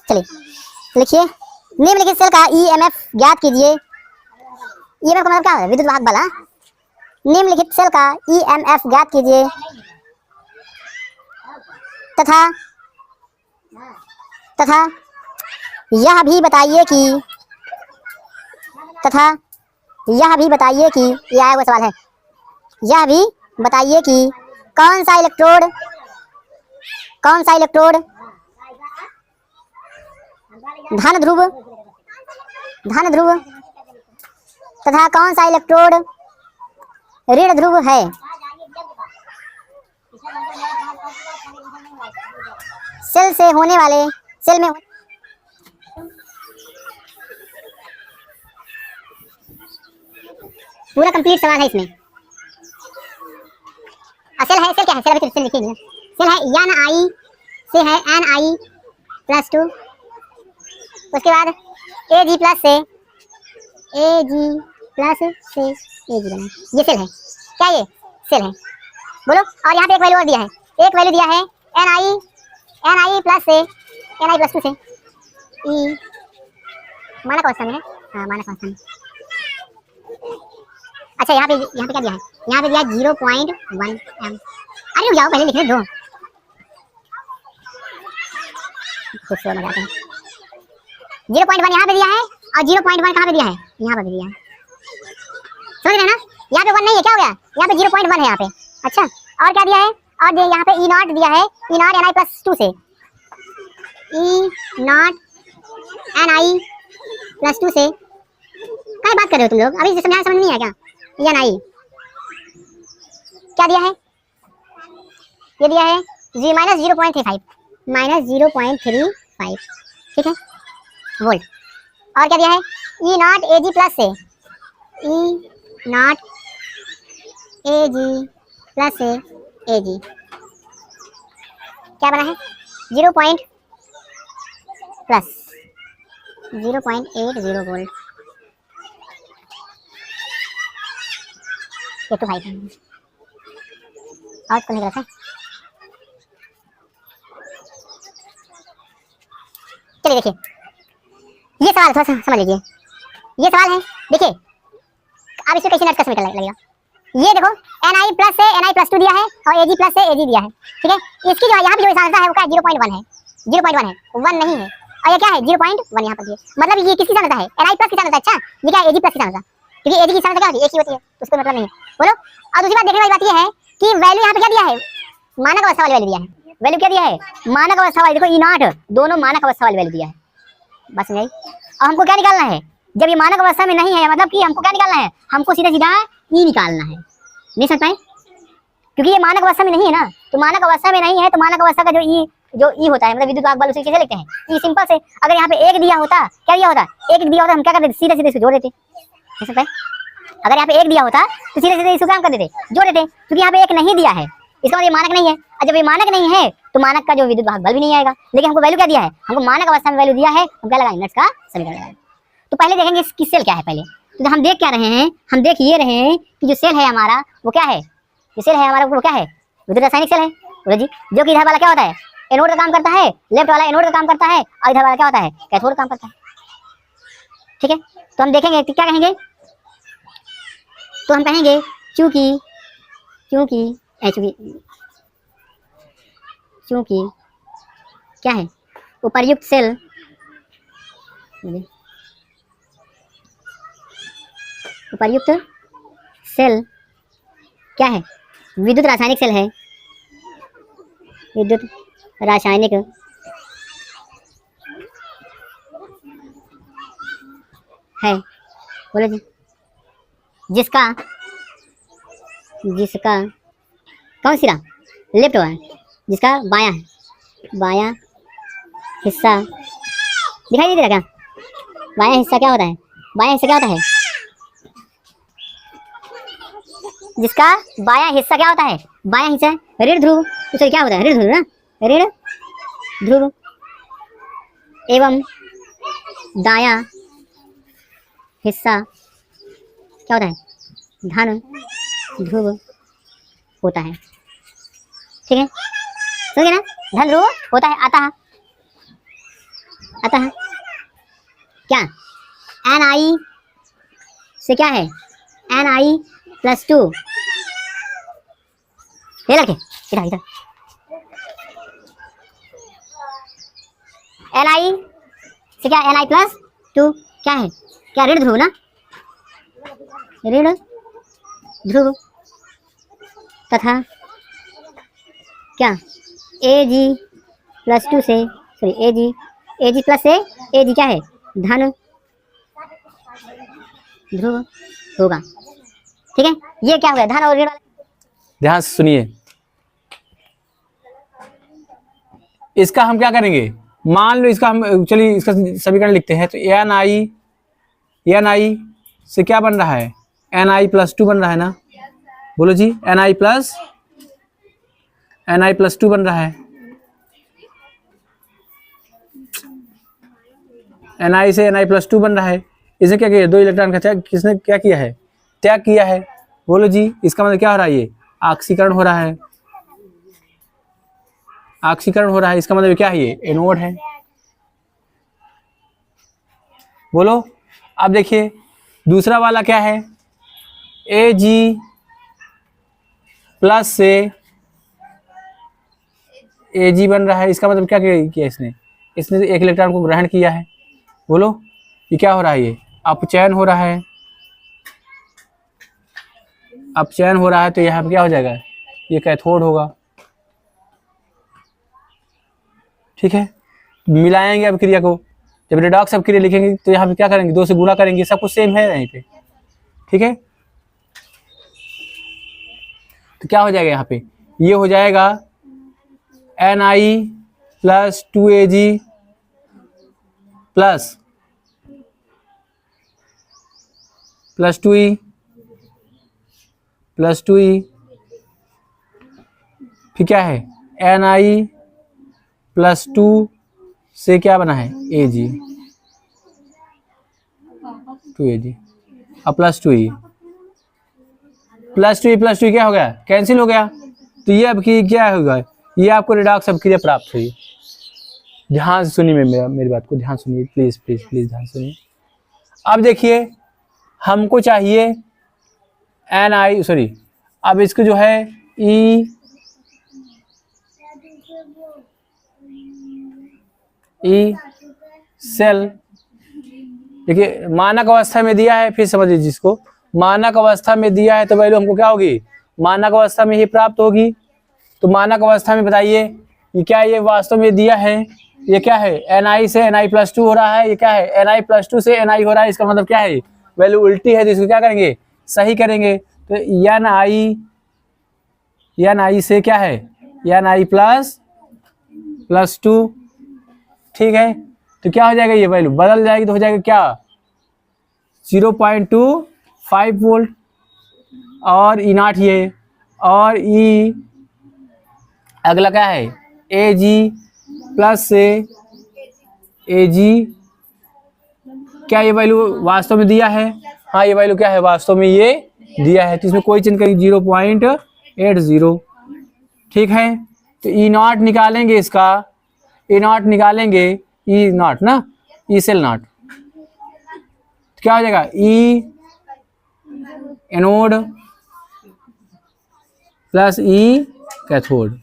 चलिए लिखिए, निम्नलिखित सेल का ईएमएफ ज्ञात कीजिए। ईएमएफ का मतलब क्या है? विद्युत वाहक बल। निम्नलिखित सेल का ईएमएफ ज्ञात कीजिए तथा तथा यह भी बताइए कि यह भी बताइए कि यह आया हुआ सवाल है। यह भी बताइए कि कौन सा इलेक्ट्रोड धन ध्रुव तथा कौन सा इलेक्ट्रोड ऋण ध्रुव है। सेल में पूरा कंप्लीट सवाल है इसमें। सेल क्या है? सेल अभी तो लिखिए। सेल है एन आई से है Ni+2, उसके बाद Ag+ से Ag बना। ये सेल है क्या? ये सेल है, बोलो। और यहाँ पे एक वैल्यू और दिया है, Ni+2 से ई मानक अवस्था में है। हाँ, मानक अवस्था में। अच्छा, यहाँ पे क्या दिया है? यहाँ पे दिया 0.1 एम। अरे रुक जाओ, पहले लिखने दो। खुद से मजा आता है। 0.1 यहाँ पे दिया है और 0.1 कहाँ पे दिया है? यहाँ पे दिया है। समझ रहे ना? यहाँ पे 1 नहीं है, क्या हो गया? यहाँ पे 0.1 है यहाँ पे। अच्छा, और क्या दिया है? और यहाँ पे E0 दिया है, E0 Ni+2 से। E0 Ni+2 से क्या बात कर रहे हो तुम लोग? अभी समझ नहीं आया क्या? Ni क्या दिया है? ये दिया है -0.35 ठीक है, वोल्ट। और क्या दिया है? E0 Ag+ से E0 Ag+ से Ag क्या बना है? 0.80 वोल्ट। ये तो भाई और कौन गलत है? चलिए देखिए, ये सवाल थोड़ा सा समझ लीजिए। ये सवाल है, देखिए आप इसे कैसे नोट कर लगेगा। ये देखो, Ni+ से Ni+2 दिया है और Ag+ से Ag दिया है, ठीक है। इसकी जो यहाँ पे जो आंसर है वो क्या? 0.1 है, 0.1 है, 1 नहीं है। और ये क्या है? 0.1 यहाँ पर दिए। मतलब ये किसकी सांद्रता है? Ni+ की सांद्रता। अच्छा, ये क्या? Ag+ की सांद्रता, क्योंकि Ag की सांद्रता क्या होती है? एक ही होती है, उसको मतलब नहीं है, बोलो। और दूसरी बात देखने वाली बात ये है कि वैल्यू यहाँ पे क्या दिया है? मानक अवस्था वाली वैल्यू दिया है। वैल्यू क्या दिया है? मानक अवस्था वाली। देखो E0 दोनों मानक अवस्था वाली वैल्यू दिया है, बस नहीं। और हमको क्या निकालना है? जब ये मानक अवस्था में नहीं है, मतलब कि हमको क्या निकालना है? हमको सीधा E निकालना है। नहीं समझ पाए? क्योंकि ये मानक अवस्था में नहीं है ना, तो मानक अवस्था में नहीं है तो मानक अवस्था का जो ई होता है, मतलब विद्युत वाहक बल, उसे कैसे लिखते हैं? ई सिंपल से। अगर यहाँ पे 1 दिया होता, क्या दिया होता? 1 दिया होता, हम क्या करते? सीधे सीधे इसको जोड़ देते। नहीं समझ पाए? अगर यहाँ पे 1 दिया होता तो सीधे सीधे इसको क्या कर देते? जोड़ देते। क्योंकि यहाँ पे 1 नहीं दिया है, इसका मतलब ये मानक नहीं है। और जब ये मानक नहीं है तो मानक का जो विद्युत वाहक बल भी नहीं आएगा। लेकिन हमको वैल्यू क्या दिया है? हमको मानक अवस्था में वैल्यू दिया है, हम क्या लगाएंगे? नट्स का समीकरण लगाएंगे। तो पहले देखेंगे इसकी सेल क्या है। पहले तो हम देख क्या रहे हैं? हम देख ये रहे हैं कि जो सेल है हमारा वो क्या है? जो सेल है हमारा वो क्या है? विद्युत रासायनिक सेल है, बोलो जी। जो कि इधर वाला क्या होता है? एनोड का काम करता है, लेफ्ट वाला एनोड का काम करता है, और इधर वाला क्या होता है? कैथोड काम करता है, ठीक है। तो हम देखेंगे क्या कहेंगे? तो हम कहेंगे चूंकि क्या है? उपर्युक्त सेल क्या है? विद्युत रासायनिक सेल है, विद्युत रासायनिक है, बोलो जी। जिसका कौन सी रहा? लेफ्ट वाला, जिसका बायां हिस्सा दिखाई नहीं दे रहा क्या? बायां हिस्सा क्या होता है? बायां हिस्सा क्या होता है? जिसका बायां हिस्सा क्या होता है? बायां हिस्सा ऋण ध्रुव, तो क्या होता है? ऋण ध्रुव ना, ऋण ध्रुव एवं दायां हिस्सा क्या होता है? धन ध्रुव होता है, ठीक है। समझे ना? धन ध्रुव होता है। अतः अतः क्या ni से क्या है ni प्लस 2 ये लड़के इधर इधर ni से क्या ni प्लस 2 क्या है, क्या ऋण ध्रुव ना, ऋण ध्रुव तथा क्या Ag प्लस 2 से सॉरी Ag प्लस से Ag क्या है धन ध्रुव होगा। ठीक है, ये क्या हो गया धन और ऋण वाला। ध्यान से सुनिए, इसका हम क्या करेंगे, मान लो इसका हम चलिए इसका समीकरण लिखते हैं। तो ni से क्या बन रहा है ni प्लस 2 बन रहा है ना, बोलो जी ni प्लस 2 बन रहा है। ni से ni प्लस 2 बन रहा है। इसने क्या किया, 2 इलेक्ट्रॉन का त्याग, किसने क्या किया है, त्याग किया है। बोलो जी इसका मतलब क्या हो रहा है, ये ऑक्सीकरण हो रहा है, ऑक्सीकरण हो रहा है। इसका मतलब क्या है, ये एनोड है। बोलो अब देखिए दूसरा वाला क्या है, Ag प्लस से Ag बन रहा है। इसका मतलब क्या किया इसने एक इलेक्ट्रॉन को ग्रहण किया है। बोलो ये क्या हो रहा है, ये अपचयन हो रहा है, अपचयन हो रहा है। तो यहाँ पे क्या हो जाएगा, ये कैथोड होगा। ठीक है, मिलाएंगे अब क्रिया को, जब रिडॉक्स अब क्रिया लिखेंगे तो यहाँ पे क्या करेंगे, 2 से गुणा करेंगे, सब कुछ सेम है यहीं पे। ठीक है, तो क्या हो जाएगा यहाँ पे, ये हो जाएगा Ni plus 2Ag plus 2E plus 2E, फिर क्या है Ni प्लस 2 से क्या बना है Ag 2Ag अब प्लस 2E प्लस 2E क्या हो गया, कैंसिल हो गया। तो ये अब की क्या होगा, ये आपको रिडॉक्स अब क्रिया प्राप्त हुई। ध्यान से सुनिए मेरी बात को ध्यान सुनिए, प्लीज प्लीज प्लीज ध्यान सुनिए। अब देखिए हमको चाहिए Ni सॉरी, अब इसको जो है ई सेल, देखिए मानक अवस्था में दिया है, फिर समझिए जिसको मानक अवस्था में दिया है तो वैल्यू हमको क्या होगी, मानक अवस्था में ही प्राप्त होगी। तो मानक अवस्था में बताइए ये क्या है, ये वास्तव में दिया है, ये क्या है Ni से Ni प्लस 2 हो रहा है, ये क्या है Ni प्लस 2 से Ni हो रहा है। इसका मतलब क्या है, वैल्यू उल्टी है, तो इसको क्या करेंगे, सही करेंगे। तो Ni से क्या है Ni प्लस 2। ठीक है, तो क्या हो जाएगा, ये वैल्यू बदल जाएगी, तो हो जाएगा क्या 0.25 वोल्ट। और E0 ये, और E अगला क्या है Ag प्लस से Ag, क्या ये वैल्यू वास्तव में दिया है, हाँ ये वैल्यू क्या है वास्तव में ये दिया है। तो इसमें कोई चेंज करेंगे 0.80। ठीक है, तो E0 निकालेंगे, इसका E0 निकालेंगे, E0 ना, E सेल नॉट, तो क्या हो जाएगा E anode plus E cathode.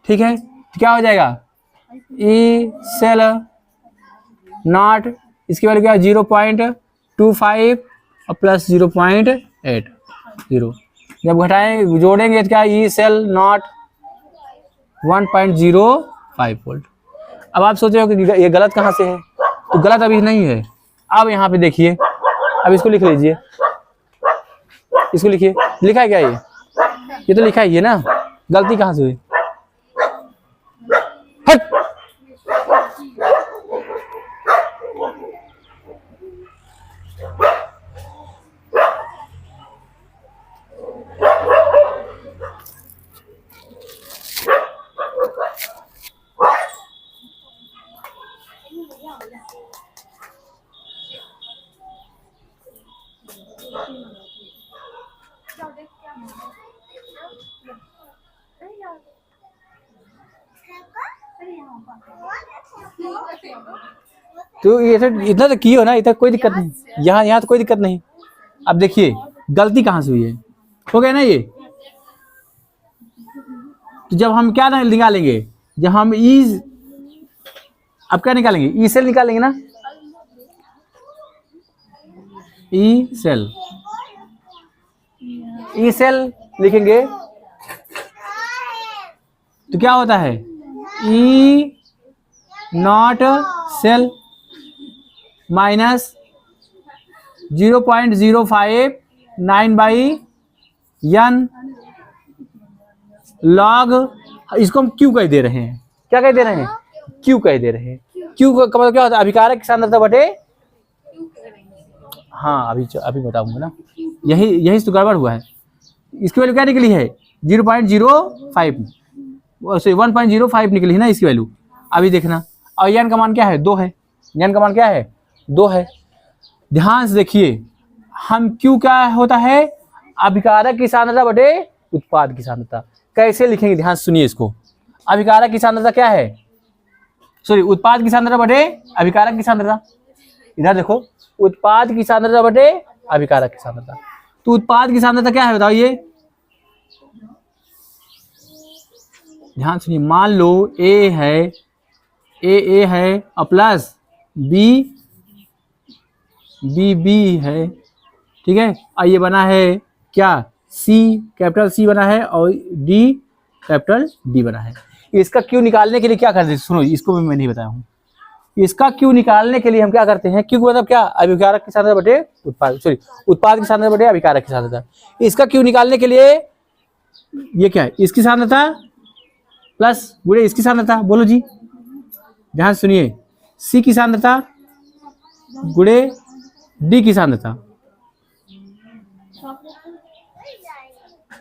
ठीक है, तो क्या हो जाएगा E सेल नॉट, इसकी वैल्यू क्या है 0.25 और प्लस 0.80। जब घटाएं जोड़ेंगे तो क्या E सेल नॉट 1.05 वोल्ट। अब आप सोच रहे हो कि ये गलत कहाँ से है, तो गलत अभी नहीं है। अब यहाँ पे देखिए, अब इसको लिख लीजिए, इसको लिखिए, लिखा है क्या ये तो लिखा ही है ना, गलती कहाँ से हुई, हट। तो ये तो इतना तो किए हो ना, इतना कोई दिक्कत नहीं, यहाँ तो कोई दिक्कत नहीं। अब देखिए गलती कहाँ से हुई है, हो गया ना ये। तो जब हम क्या निकालेंगे, जब हम ई, अब क्या निकालेंगे, ई सेल निकालेंगे ना, ई सेल, ई सेल लिखेंगे तो क्या होता है, E naught cell minus 0.059/n log, इसको हम क्यू कह दे रहे हैं, क्या कह दे रहे हैं, क्यू कह दे रहे हैं। क्यू का मतलब क्या होता है, अभिकारक की सांद्रता बटे, हाँ अभी बताऊंगा ना, यही तो गड़बड़ हुआ है। इसकी वैल्यू क्या निकली है, 0.05, 1.05 निकली है ना इसकी वैल्यू, अभी देखना। और n का मान क्या है, 2 है, n का मान क्या है, 2 है। ध्यान से देखिए, हम क्यू क्या होता है, अभिकारक की सांद्रता बटे उत्पाद की सांद्रता। कैसे लिखेंगे, ध्यान सुनिए इसको। अभिकारक की सांद्रता क्या है, सॉरी उत्पाद की सांद्रता बटे अभिकारक की सांद्रता। इधर देखो, उत्पाद की सांद्रता बटे अभिकारक की सांद्रता। तो उत्पाद की सांद्रता क्या है बताइए, ध्यान सुनिए। मान लो ए है, ए है और प्लस बी है, ठीक है। और ये बना है क्या, सी, कैपिटल सी बना है और डी कैपिटल डी बना है। इसका क्यू निकालने के लिए क्या करते हैं, सुनो इसको भी मैं नहीं बताया हूँ। इसका क्यू निकालने के लिए हम क्या करते हैं, क्यू मतलब क्या, अभिकारक की सांद्रता बटे उत्पाद, सॉरी उत्पाद की सांद्रता बटे अभिकारक की सांद्रता। इसका क्यू निकालने के लिए ये क्या है, इसकी सांद्रता प्लस गुणे इसकी सांद्रता, बोलो जी, ध्यान सुनिए। सी की सांद्रता गुणे डी की सांद्रता,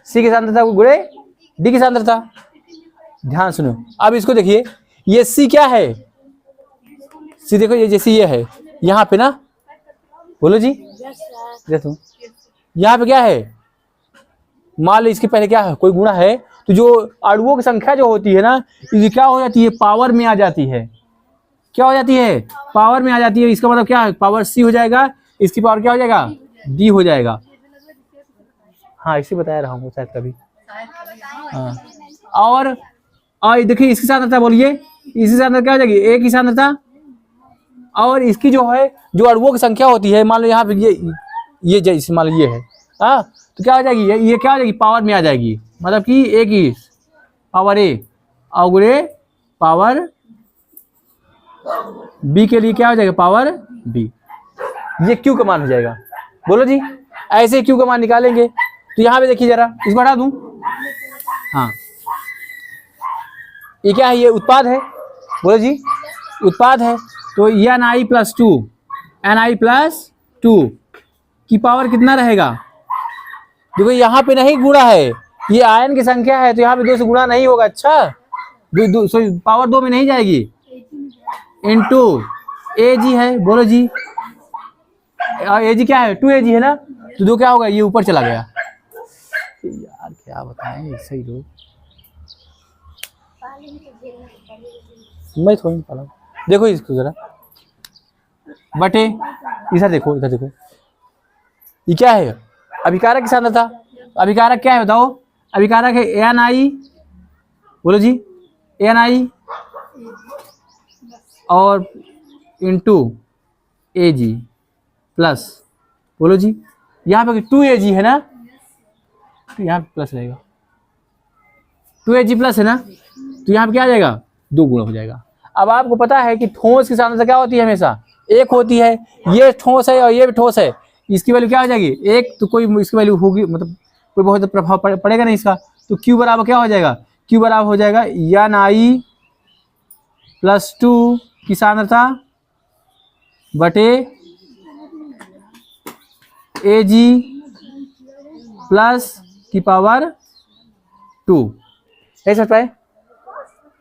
सी की सांद्रता गुणे डी की सांद्रता। ध्यान सुनो, अब इसको देखिए, ये सी क्या है, सी देखो ये जैसे ये है यहाँ पे ना, बोलो जी, देखो यहाँ पे क्या है, मान लो इसके पहले क्या है, कोई गुणा है, तो जो अणुओं की संख्या जो होती है ना, ये क्या हो जाती है, पावर में आ जाती है। क्या हो जाती है, पावर में आ जाती है। इसका मतलब क्या है, पावर सी हो जाएगा, इसकी पावर क्या हो जाएगा, डी हो जाएगा। हाँ इसी बताया रहा हूँ शायद कभी, हाँ। और देखिए इसकी सांद्रता बोलिए, इसकी सांद्रता क्या हो जाएगी, ए की सांद्रता, और इसकी जो है, जो अणुओं की संख्या होती है, मान लो यहाँ पे ये जैसे मान लो ये है, हाँ, तो क्या हो जाएगी, ये क्या हो जाएगी, पावर में आ जाएगी। मतलब कि ए की पावर ए और गुणे पावर बी के लिए क्या हो जाएगा, पावर बी। ये क्यू का मान हो जाएगा, बोलो जी। ऐसे क्यू का मान निकालेंगे तो यहाँ पे देखिए जरा, इसको हटा दूं, हाँ ये क्या है, ये उत्पाद है, बोलो जी, उत्पाद है। तो Ni+2 की पावर कितना रहेगा, देखो यहाँ पे नहीं गुणा है, ये आयन की संख्या है, तो यहाँ पे 2 से गुणा नहीं होगा। अच्छा, पावर 2 में नहीं जाएगी, इंटू Ag है, बोलो जी, Ag क्या है, 2Ag है ना, तो 2 क्या होगा, ये ऊपर चला गया। यार क्या बताएं, सही लोग, मैं थोड़ी पाला। देखो इसको जरा बटे, इधर देखो, इधर देखो, ये क्या है, अभिकारक की सांद्रता। अभिकारक क्या है बताओ, अभिकारक है Ni, बोलो जी, Ni और इंटू Ag प्लस, बोलो जी, यहाँ पे 2Ag है ना, तो यहाँ पे प्लस रहेगा, 2Ag प्लस है ना, तो यहाँ पे क्या आ जाएगा, 2 गुना हो जाएगा। अब आपको पता है कि ठोस की सांद्रता क्या होती है, हमेशा एक होती है। ये ठोस है और ये भी ठोस है, इसकी वैल्यू क्या हो जाएगी, एक, तो कोई इसकी वैल्यू होगी, मतलब कोई बहुत प्रभाव पड़ेगा नहीं इसका। तो Q बराबर क्या हो जाएगा, Q बराबर हो जाएगा Ni+2 की सांद्रता बटे Ag प्लस की पावर 2। नहीं समझ पाए,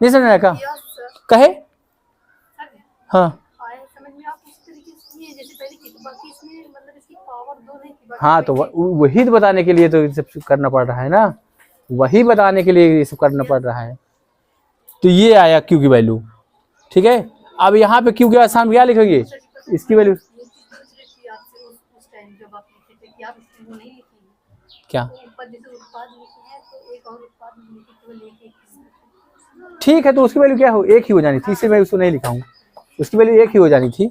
नहीं समझ आया क्या कहे, हाँ हाँ, तो वही तो बताने के लिए तो ये सब करना पड़ रहा है ना, वही बताने के लिए ये सब करना पड़ रहा है। तो ये आया Q की वैल्यू, ठीक है। अब यहाँ पे क्यू के आसान क्या लिखोगे, इसकी वैल्यू क्या, ठीक है, तो उसकी वैल्यू क्या हो, एक ही हो जानी थी, इसलिए मैं उसको नहीं लिखा हूँ, उसकी वैल्यू एक ही हो जानी थी।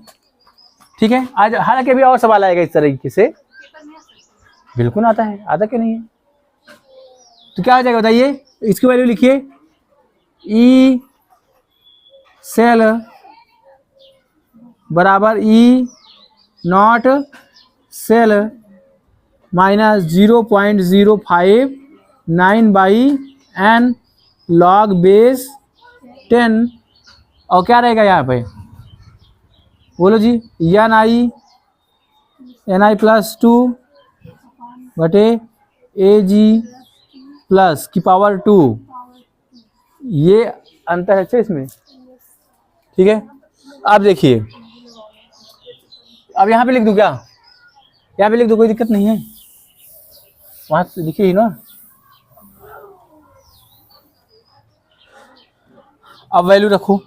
ठीक है, आज हालांकि अभी और सवाल आएगा इस तरीके से, बिल्कुल आता है, आता क्यों नहीं है। तो क्या हो जाएगा बताइए, इसकी वैल्यू लिखिए, ई सेल बराबर E naught cell minus 0.059/n log base 10, और क्या रहेगा यहाँ पे, बोलो जी, ni प्लस 2 बटे AG प्लस की पावर 2, ये अंतर है अच्छा इसमें। ठीक है, अब देखिए, अब यहाँ पे लिख दूं क्या, यहाँ पे लिख दो, कोई दिक्कत नहीं है, वहां लिखिए ही ना। अब वैल्यू रखो,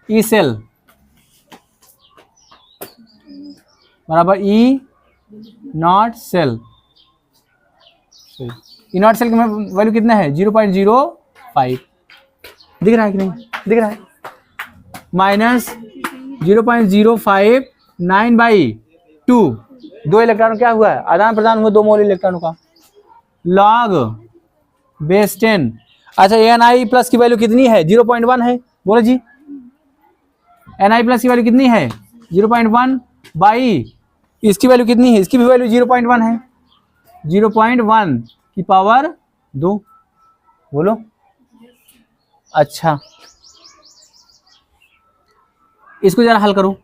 ई सेल बराबर E naught cell, E naught cell का वैल्यू कितना है 0.05, दिख रहा है कि नहीं, दिख रहा है, माइनस 0.059/2, 2 इलेक्ट्रॉन क्या हुआ है, आदान प्रदान हुआ 2 मोल इलेक्ट्रॉनों का, लॉग बेस 10। अच्छा ni प्लस की वैल्यू कितनी है 0.1 है, बोलो जी, ni प्लस की वैल्यू कितनी है 0.1 बाई इसकी वैल्यू कितनी है, इसकी भी वैल्यू 0.1 है, 0.1 की पावर 2, बोलो। अच्छा इसको जरा हल करो,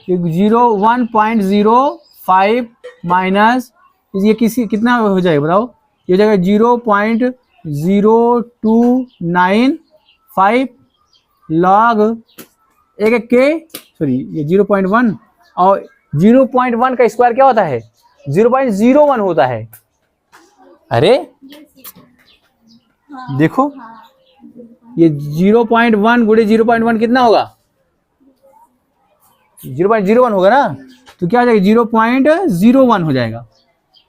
1.05 माइनस ये कितना हो जाएगा बताओ, ये हो जाएगा 0.0295 लॉग एक के सॉरी ये 0.1, और 0.1 का स्क्वायर क्या होता है 0.01 होता है। अरे देखो ये 0.1 गुणे 0.1 कितना होगा 0.01 होगा ना, तो क्या हो जाएगा 0.01 हो जाएगा,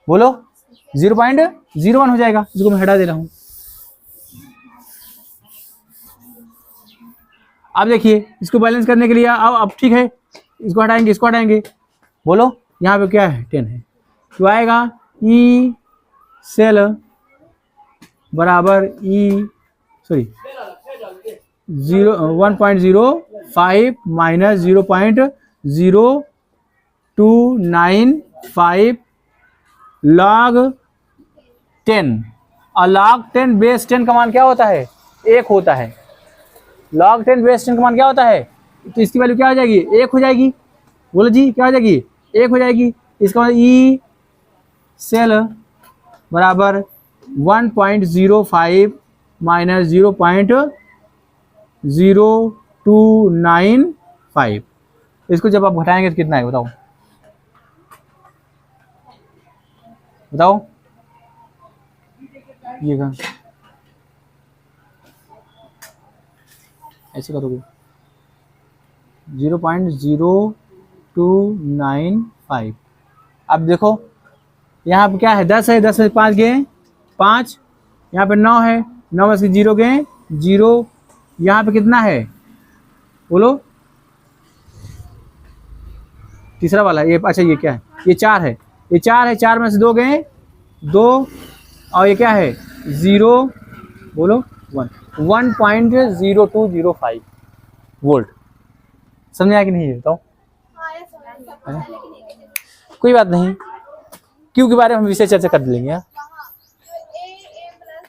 बोलो 0.01 हो जाएगा, इसको मैं हटा दे रहा हूं। अब देखिए इसको बैलेंस करने के लिए अब ठीक है, इसको हटाएंगे, इसको हटाएंगे, बोलो यहाँ पे क्या है 10 है, तो आएगा ई सेल बराबर सॉरी 1.05 माइनस 0.0295 लॉग 10, और लॉग 10 बेस 10 का मान क्या होता है 1 होता है, लॉग 10 बेस 10 का मान क्या होता है, तो इसकी वैल्यू क्या हो जाएगी 1 हो जाएगी, बोलो जी क्या हो जाएगी 1 हो जाएगी, इसका मतलब ई सेल बराबर 1.05 माइनस 0.0295, इसको जब आप घटाएंगे तो कितना है बताओ, बताओ ये का ऐसे करोगे 0.0295। अब देखो यहाँ पे क्या है 10 है, 10 में 5 गए 5, यहाँ पे 9 है, 9 में से 0 गए 0, यहाँ पे कितना है बोलो तीसरा वाला ये, अच्छा ये क्या है ये 4 है, ये 4 है, 4 में से 2 गए 2, और ये क्या है 0, बोलो 1.0205 वोल्ट, समझ आया कि नहीं है बताओ। कोई बात नहीं, क्यों के बारे में हम विषय चर्चा कर लेंगे।